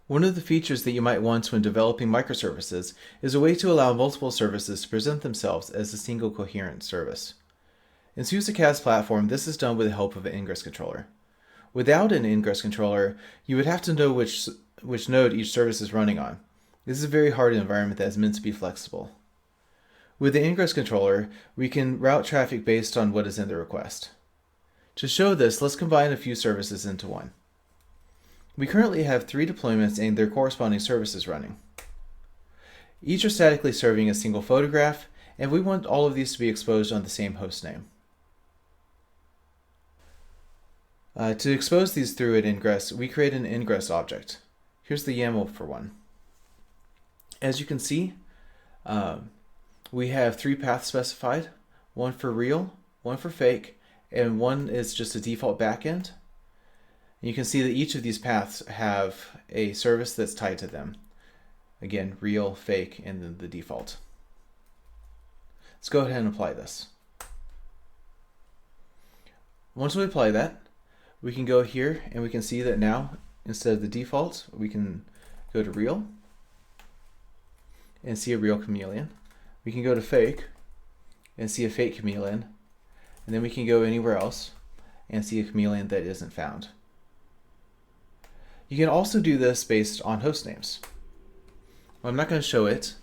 One of the features that you might want when developing microservices is a way to allow multiple services to present themselves as a single coherent service. In SUSE CaaS Platform, this is done with the help of an ingress controller. Without an ingress controller, you would have to know which node each service is running on. This is a very hard environment that is meant to be flexible. With the ingress controller, we can route traffic based on what is in the request. To show this, let's combine a few services into one. We currently have 3 deployments and their corresponding services running. Each are statically serving a single photograph, and we want all of these to be exposed on the same host name. To expose these through an ingress, we create an ingress object. Here's the YAML for one. As you can see, we have 3 paths specified, one for real, one for fake, and one is just a default backend. And you can see that each of these paths have a service that's tied to them. Again, real, fake, and then the default. Let's go ahead and apply this. Once we apply that, we can go here and we can see that now, instead of the default, we can go to real and see a real chameleon. We can go to fake and see a fake chameleon. And then we can go anywhere else and see a chameleon that isn't found. You can also do this based on host names. Well, I'm not going to show it.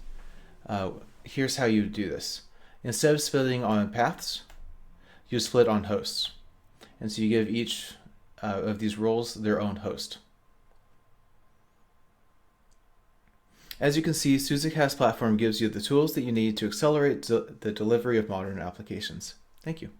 Here's how you do this. Instead of splitting on paths, you split on hosts. And so you give each of these roles their own host. As you can see, SUSE CaaS Platform gives you the tools that you need to accelerate the delivery of modern applications. Thank you.